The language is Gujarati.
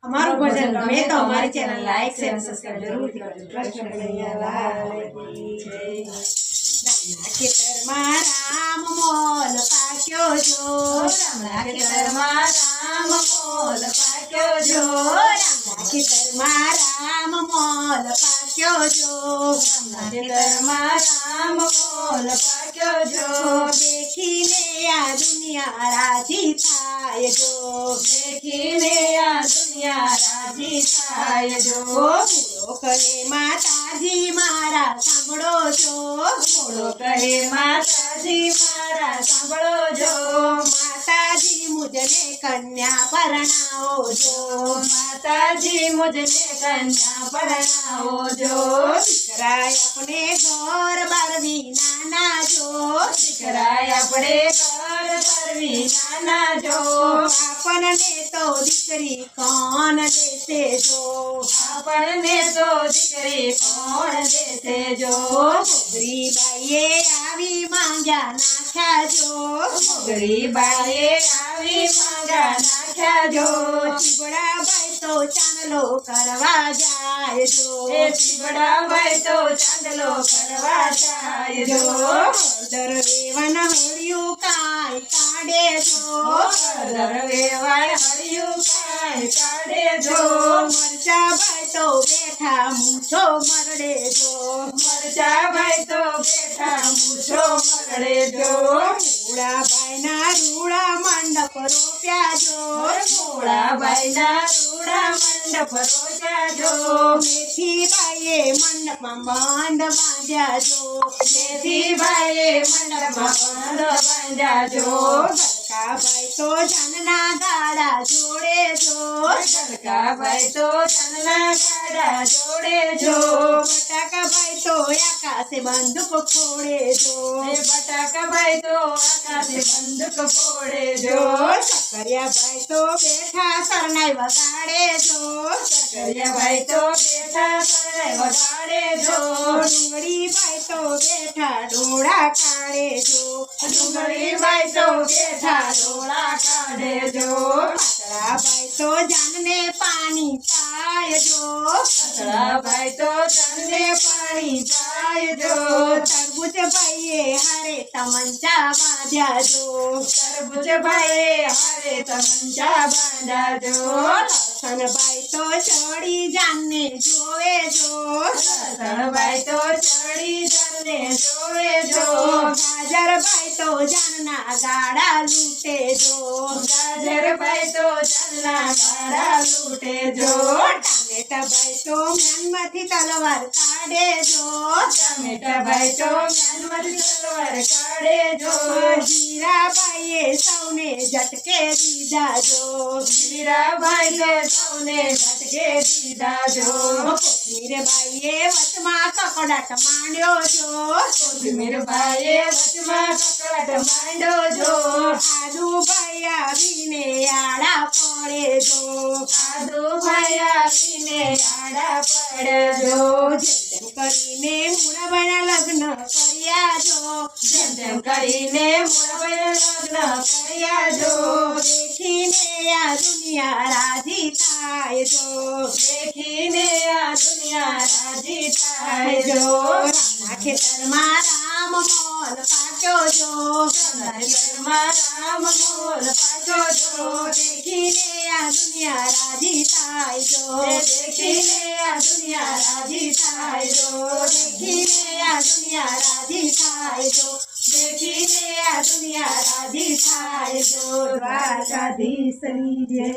અમારું ભજન ગમે તો અમારી ચેનલ લાઈક શેર અને સબસ્ક્રાઇબ જરૂરથી કરજો। કૃષ્ણ કનૈયા લાલ કી જય। રામના ખેતરમાં રામ મોલ પાક્યો જો, રામના ખેતરમાં રામ મોલ પાક્યો જો, રામના ખેતરમાં રામ મોલ પાક્યો જો, રામના ખેતરમાં રામ મોલ પાક્યો જો। દેખીને આ દુનિયા રાજી થાય જો, દેખીને આ દુનિયા રાજી થાય જો। મૂળો કહે માતાજી મારા સાંભળો જો, મૂળો કહે માતાજી મારા સાંભળો જો। માતાજી મુજને કન્યા પરણાવો જો, માતાજી મુજને કન્યા પરણાવો જો। દીકરાય આપણે ઘર બારવી નાના જો, દીકરાય આપણે ઘર બારવી નાના જો। આપણને તો દીકરી કોણ દેશે જો, આપણને તો દીકરી કોણ દેશે જો। મોગરી બાઈએ આવી માંગ્યા નાખ્યા જો, મોગરી બાઈએ આવી માંગ્યા નાખ્યા જો। ચીબડા ભાઈ તો ચાંદલો કરવા જાય જો, ચીબડા ભાઈ તો ચાંદલો કરવા જાય જો। દર વેવન હળિયું કાંઈ કાઢે જો, દર વેવન હળિયું કાંઈ કાઢે જો। મરચા ભાઈ તો બેઠા મૂછો મરડે જો, મરચા ભાઈ તો બેઠા મૂછો મરડે જો। મૂળા ભાઈના રૂડા મંડપ રોપ્યા જો, મૂળા ભાઈના રૂડા મંડપ રોપ્યા જો। મેથી બાઈએ મંડપમાં બંધ બાંધ્યા જો, મેથી બાઈએ મંડપમાં બંધ બાંધ્યા જો। ગરકા ભાઈ તો જાનના ગાડા જોડે જો, ગરકા ભાઈ તો જાનના ગાડા જોડે જો। બટાકા ભાઈ તો આકાશે બંદૂક ફોડે જો, બટાકા ભાઈ તો આકાશે બંદૂક ફોડે જો। સકરિયા ભાઈ તો બેઠા શરણાઈ વગાડે જો, સકરિયા ભાઈ તો બેઠા શરણાઈ વગાડે જો। ડુંગળી ભાઈ તો બેઠા ડોળા કાઢે જો, ડુંગળી ભાઈ તો બેઠા ડોળા કાઢે જો। પાતળા ભાઈ તો જાનને પાણી પાય જો, પાતળા ભાઈ તો જાનને પાણી પાય જો। તરબૂચ ભાઈએ હારે તમંચા બાંધ્યા જો, તરબૂચ ભાઈએ હારે તમંચા બાંધ્યા જો। લસણ ભાઈ તો ચડી જાનને જોવે જો, લસણ ભાઈ તો ચડી જાનને જોવે જો। ગાજર ભાઈ તો જાનના ગાડા લૂટે જો, ગાજર ભાઈ તો જાનના ગાડા લૂટે જો। ટામેટા ભાઈ તો મ્યાનમાંથી તલવાર કાઢે જો, ટામેટા ભાઈ તો મ્યાનમાંથી તલવાર કાઢે જો। જીરા ભાઈએ સૌને ઝટકે દીધા જો, જીરા ભાઈએ સૌને ઝટકે દીધા જો। કોથમીર ભાઈએ વચમાં કકડાટ માંડ્યો જો, કોથમીર ભાઈએ વચમાં કકડાટ માંડ્યો જો। આદુ ભાઈ આવીને આડા પડે જો, આદુ ભાઈ આવીને આડા પડે જો। જેમ કરીને મૂળાબાઈના લગ્ન કર્યા જો, જેમ કરીને મૂળાબાઈના લગ્ન કર્યા જો। દેખીને આ દુનિયા રાજી થાય જો, દેખીને આ દુનિયા રાજી થાય જો। રામના ખેતરમાં રામ મોલ પાક્યો જો, રામના ખેતરમાં રામ મોલ પાક્યો જો। દેખીને આ દુનિયા રાજી થાય જો, દેખીને આ દુનિયા રાજી થાય જો। દેખીને આ દુનિયા રાજી થાય જો, દેખીને આ દુનિયા રાજી થાય જો। દ્વારકાધીશની જય।